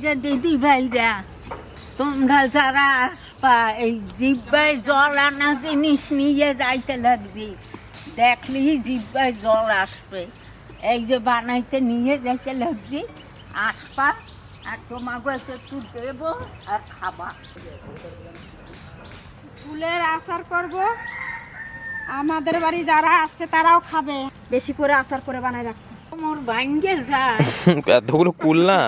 যে দিদি ভাইরা, তোমরা যারা আসবা এই জিব্বায় জল আনা জিনিস নিয়ে যাইতে লাগবে, দেখলেই জিব্বায় জল আসবে। এই যে বানাইতে নিয়ে যাইতে লাগবে, আসবা আর তোমাকে একটু দেবো আর খাবা। ফুলের আচার করব, আমাদের বাড়ি যারা আসবে তারাও খাবে। বেশি করে আচার করে বানাই রাখবো। মোর ভাঙ্গে যায় এতগুলো কুল না,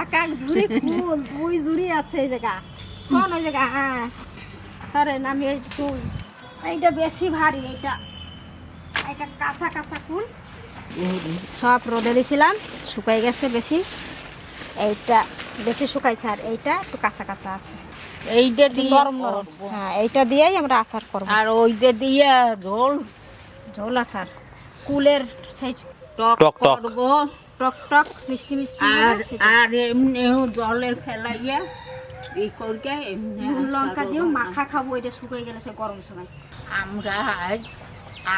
এক এক ঝুড়ি ফুল, 2 ঝুড়ি আছে এই জায়গা। কোন ওই জায়গা? হ্যাঁ ধরেন আমি একটু, এইটা বেশি ভারী, এটা কাঁচা কাঁচা ফুল সব রোদে দিয়েছিলাম, শুকাই গেছে বেশি। এইটা বেশি শুকাইছে আর এইটা একটু কাঁচা কাঁচা আছে। এইটা দিয়ে নরম নরম, হ্যাঁ এইটা দিয়েই আমরা আচার করবো। আর ওইটা দিয়ে ঝোল ঝোল আচার, কুলের সেই টক টক টক। করবো। টক টক মিষ্টি মিষ্টি আর হবে সেটা। আর এমনিও জলে ফেলাইয়া এই করকে এমনি নুন লঙ্কা আচার দিয়েও বানাবো। মাখা খাবো, এটা শুকিয়ে গেলে সে গরম সময়। আমরা আজ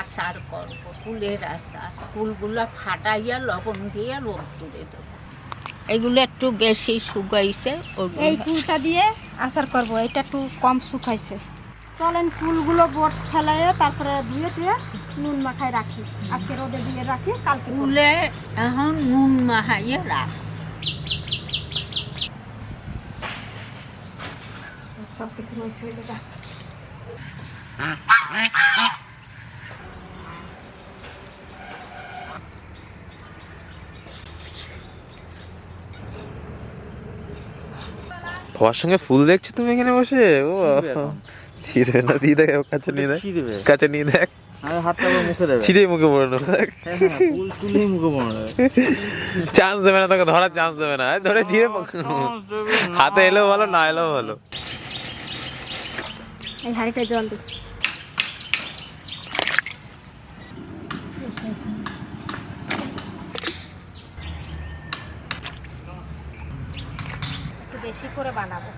আচার করবো, কুলের আচার। কুলগুলো ফাটাইয়া লবণ দিয়ে রোদ্দুরে দেবো। এগুলো একটু বেশি শুকাইছে, এই কুলটা দিয়ে আচার করব, এটা একটু কম শুকাইছে। চলেন কুলগুলো বোট ফেলাইয়ে তারপরে ধুয়ে টুয়ে নুন মাখায় রাখি। আজকে রোদে দিয়ে রাখি, কালকে করব। কুলে এখন নুন মাখাইয়া রাখ। সব কিছু রয়েছে ওই জায়গা। বাবার সঙ্গে ফুল দেখছো তুমি এখানে বসে? ও ছিড়বে না, দিয়ে দেখ কাছে নিয়ে দেখ, কাছে নিয়ে দেখ, ছিঁড়ে মুখে পড়ে না, চান্স দেবে না তোকে, ধরার চান্স দেবে না, ধরে ছিঁড়ে হাতে এলেও ভালো, না এলেও ভালো। এই হাঁড়িটায় জল দিই। একটু বেশি করে বানাবো।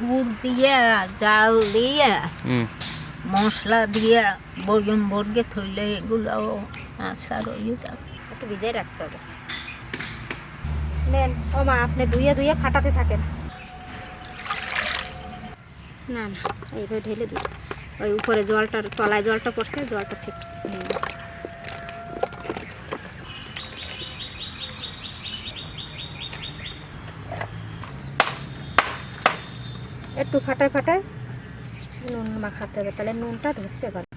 গুড় দিয়ে জাল দিয়ে মশলা দিয়ে বয়ম বর্গে থইলে এগুলো আচার হয়ে যাবে। একটু ভিজাই রাখতে হবে। নেন ও মা, আপনি ধুয়ে ধুয়ে ফাটাতে থাকেন। না না, এইভাবে ঢেলে দিই। ওই উপরে জলটা, তলায় জলটা পড়ছে, জলটা ছিট। একটু ফাটায় ফাটায় নুন মাখাতে হবে, তাহলে নুনটা ঢুকতে পারে।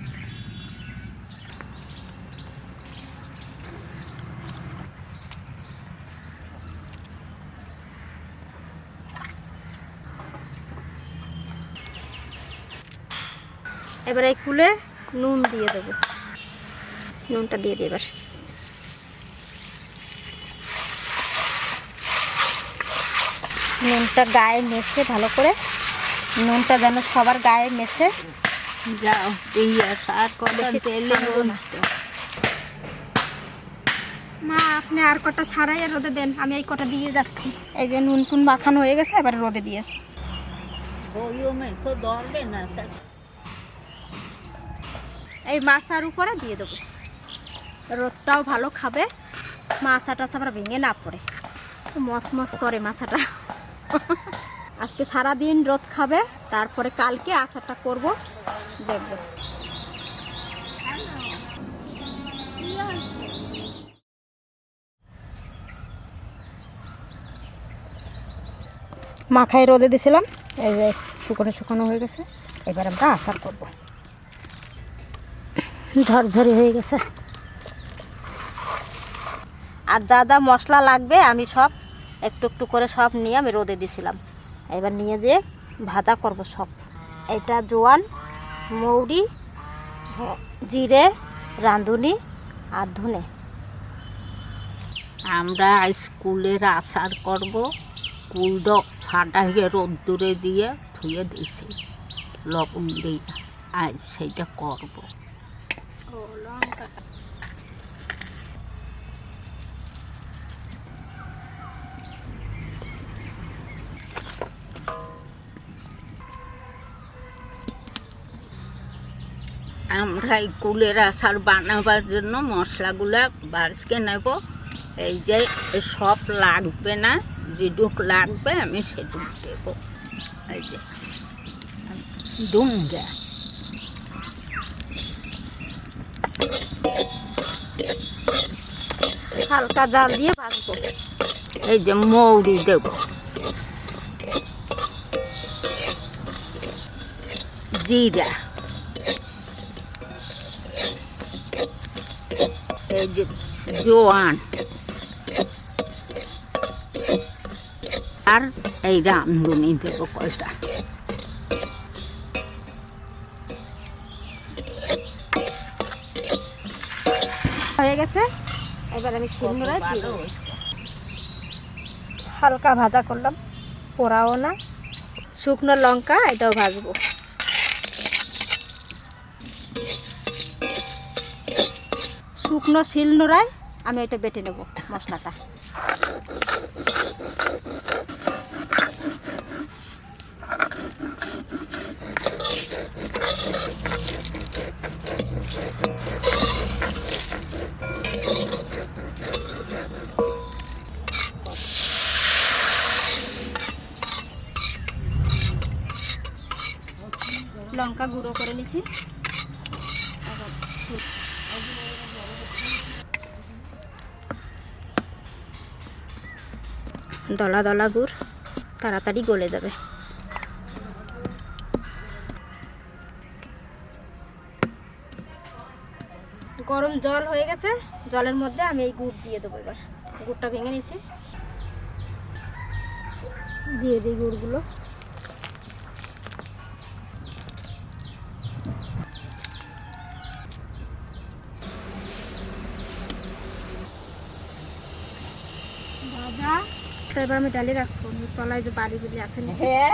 এবার এই কুলে নুন দিয়ে দেবো, নুনটা দিয়ে দিই এবার। নুনটা গায়ে মেখে ভালো করে, নুনটা যেন সবার গায়ে মেখে। যাও এই আচার করে বেশি তেলে ছাড়বো না। মা আপনি আর কটা ছাড়াই রোদে দেন, আমি এই কটা দিয়ে যাচ্ছি। এই যে নুন টুন মাখানো হয়ে গেছে, এবার রোদে দিয়েছি। বয়মে তো ধরবে না, তা এই মাছার উপরে দিয়ে দেবো, রোদটাও ভালো খাবে, মাছা টাছা আবার ভেঙে না পড়ে। মস মস করে মাছাটা। আজকে সারাদিন রোদ খাবে, তারপরে কালকে আচারটা করব, দেখবো। মাখায় রোদে দিয়েছিলাম, এই যে শুকনো শুকনো হয়ে গেছে। এবার আমরা আচার করব, ঝরঝরি হয়ে গেছে। আর যা যা মশলা লাগবে আমি সব একটু একটু করে সব নিয়ে আমি রোদে দিয়েছিলাম। এবার নিয়ে যেয়ে ভাজা করব সব। এটা জোয়ান, মৌরি, জিরে, রাঁধুনি আর ধনে। আমরা স্কুলের আচার করব। কুলটা ফাটাইয়ে রোদ্দুরে দিয়ে ধুয়ে দিছি লবণ দিয়ে, আজ সেইটা করব। আমরা এই কুলের আচার বানাবার জন্য মশলাগুলা বাড়িতে নেব। এই যে সব লাগবে না, যেটুক লাগবে আমি সেটুক দেবো। এই যে দুমটা হালকা জাল দিয়ে ভাজবো। এই যে মৌরি দেব, জিরা, এই যে জোয়ান, আর এই রাঁধুনি দেব কয়টা। হয়ে গেছে, এবার আমি শিলনোড়ায় দিয়ে দেবো। হালকা ভাজা করলাম, পোড়াও না। শুকনো লঙ্কা এটাও ভাজবো। শুকনো শিলনোড়ায় আমি এটা বেটে নেব মশলাটা। লঙ্কা গুঁড়ো করে নিছি। দলা দলা গুড় তাড়াতাড়ি গলে যাবে। গরম জল হয়ে গেছে, জলের মধ্যে আমি এই গুড় দিয়ে দেবো। এবার গুড়টা ভেঙে নিছি, দিয়ে দিই গুড়গুলো। এবার আমি ডালি রাখবো, তলায় যে বাড়ি গুলি আছে না। হ্যাঁ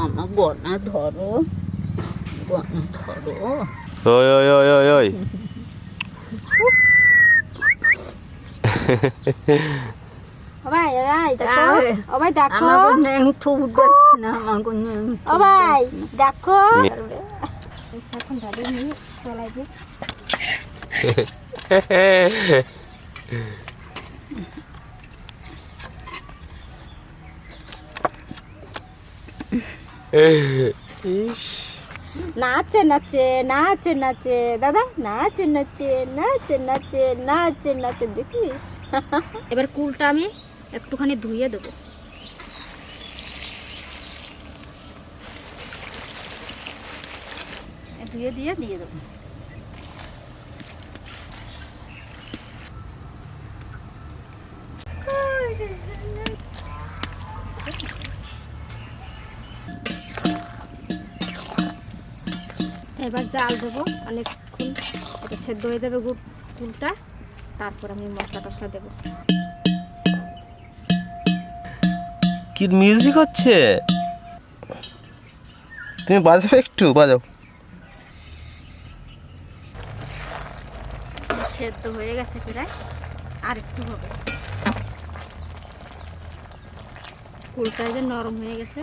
আমার গনা ধরো, গনা ধরো। ওই ওই ওই ওই ওই ও ভাই দেখো, ও ভাই দেখো, ও ভাই দেখো। এখন ডালি নিয়ে তলায় দিয়ে নাচে নাচে নাচে নাচে দাদা, নাচে নাচে নাচে নাচে নাচে নাচে, দেখিস। এবার কুলটা আমি একটুখানি ধুয়ে দেবো। ধুয়ে দিয়ে দিয়ে দেবো। এবার জাল দেবো অনেকক্ষণ, এটা সেদ্ধ হয়ে যাবে কুলটা। তারপর আমি মশলা টসলা দেবো। কি মিউজিক হচ্ছে? তুমি বাজাও, একটু বাজাও। সেদ্ধ হয়ে গেছে প্রায়, আর একটু হবে। কুলটা যে নরম হয়ে গেছে।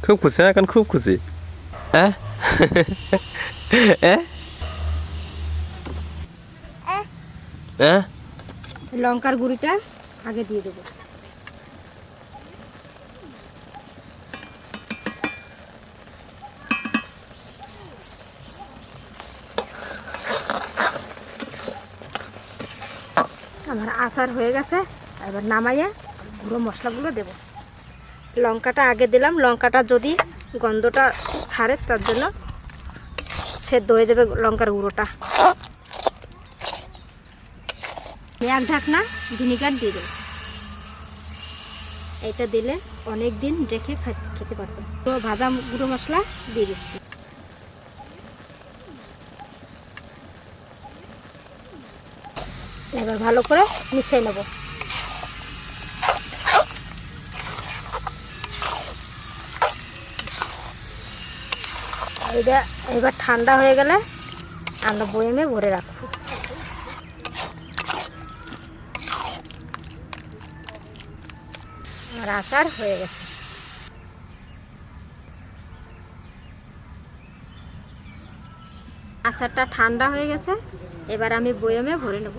খুব খুশি, এখন খুব খুশি। হ্যাঁ হ্যাঁ, লঙ্কার গুঁড়িটা আগে দিয়ে দেবো। আমার আচার হয়ে গেছে, এবার নামাইয়ে গুঁড়ো মশলাগুলো দেব। লঙ্কাটা আগে দিলাম, লঙ্কাটা যদি গন্ধটা ছাড়ে তার জন্য সেদ্ধ হয়ে যাবে লঙ্কার গুঁড়োটা। এক ঢাকনা ভিনিগার দিয়ে দেব। এটা দিলে অনেক দিন রেখে খেতে পারবে। তো ভাজা গুঁড়ো মশলা দিয়ে দিচ্ছি। এবার ভালো করে মিশিয়ে নেব। এটা এবার ঠান্ডা হয়ে গেলে আমরা বয়ামে ভরে রাখবো। আমার আচার হয়ে গেছে। আচারটা ঠান্ডা হয়ে গেছে, এবার আমি বয়মে ভরে নেব।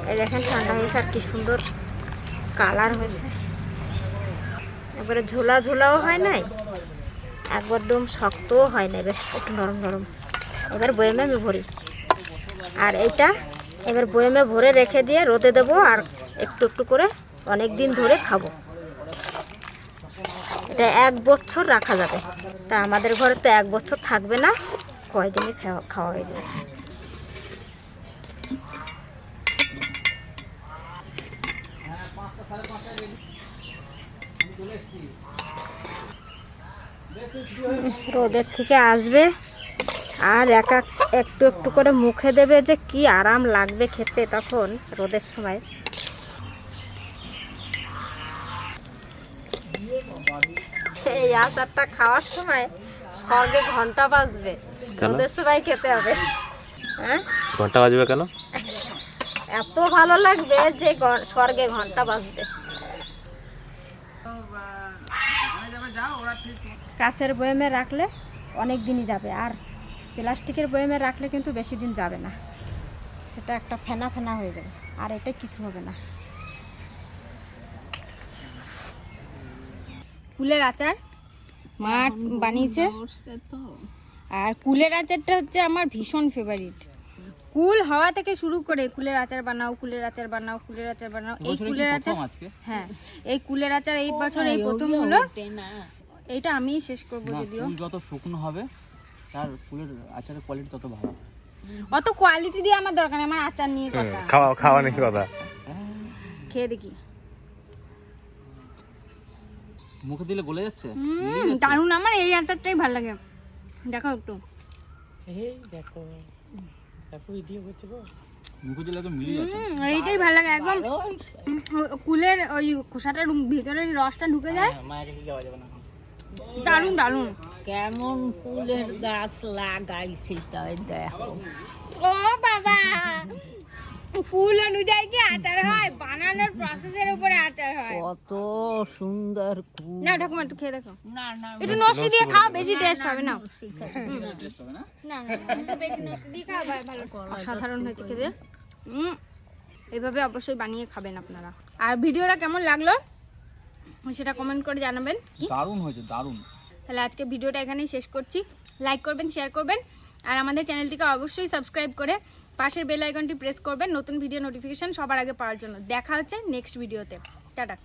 এই দেখেন ঠান্ডা হয়েছে আর কি সুন্দর কালার হয়েছে, একবারে ঝোলা ঝোলাও হয় নাই, একদম শক্তও হয় না, বেশ একটু নরম নরম। এবার বয়মে আমি ভরি, আর এইটা এবার বয়মে ভরে রেখে দিয়ে রোদে দেবো, আর একটু একটু করে অনেক দিন ধরে খাবো। এটা 1 বছর রাখা যাবে। তা আমাদের ঘরে তো 1 বছর থাকবে না, কয়দিনে খাওয়া হয়ে যাবে। রোদের থেকে আসবে আর একটু একটু করে মুখে দেবে, যে কি আরাম লাগবে খেতে তখন রোদের সময়। এই আচারটা খাওয়ার সময় স্বর্গে ঘন্টা বাজবে, রোদের সময় খেতে হবে। হ্যাঁ, ঘন্টা বাজবে কেন? এত ভালো লাগবে যে স্বর্গে ঘন্টা বাজবে। কাঁচের বয়মে রাখলে অনেক দিনই যাবে, আর প্লাস্টিকের বয়মে রাখলে কিন্তু বেশি দিন যাবে না, সেটা একটা ফেনা ফেনা হয়ে যাবে, আর এটা কিছু হবে না। কুলের আচার মা বানিয়েছে, আর কুলের আচারটা হচ্ছে আমার ভীষণ ফেভারিট। কুল হওয়া থেকে শুরু করে কুলের আচার বানাও, কুলের আচার বানাও, কুলের আচার বানাও। এই কুলের আচার, হ্যাঁ এই কুলের আচার এই বছর এই প্রথম হলো। এইটা আমি শেষ করবো, যদিও যত শুকনো হবে তার কুলের আচারের কোয়ালিটি তত ভালো। অত কোয়ালিটি দিয়ে আমার দরকার নেই, আমার আচার নিয়ে কথা। খাওয়া নাকি কথা, খেয়ে দেখি। মুখে দিলে গলে যাচ্ছে, দারুণ, আমার এই আচারটাই ভালো লাগে। দেখো একটু, মুখে দিলে একদম মিলিয়ে যাচ্ছে। এইটাই ভালো লাগে একদম। কুলের ওই খোসাটার ভিতরে রসটা ঢুকে যায়, দারুণ দারুণ। কেমন ফুলের গাছ লাগাইছি তাই দেখো। ও বাবা, ফুল অনুযায়ী কি আচার হয়? বানানোর প্রসেসের উপরে আচার হয়। কত সুন্দর ফুল। না ঠাকুমা একটু খেয়ে দেখো। না না, একটু নসি দিয়ে খাও, বেশি টেস্ট হবে না। টেস্ট হবে না? না না, একটু বেশি নসি দিয়ে খাও, ভালো। অসাধারণ হয়েছে খেতে। এইভাবে অবশ্যই বানিয়ে খাবেন আপনারা। আর ভিডিওটা কেমন লাগলো সেটা কমেন্ট করে জানাবেন। দারুণ হয়েছে, দারুণ। তাহলে আজকে ভিডিওটা এখানেই শেষ করছি। লাইক করবেন, শেয়ার করবেন, আর আমাদের চ্যানেলটিকে অবশ্যই সাবস্ক্রাইব করে পাশের বেল আইকনটি প্রেস করবেন নতুন ভিডিও নোটিফিকেশন সবার আগে পাওয়ার জন্য। দেখা হচ্ছে নেক্সট ভিডিওতে। টাটা।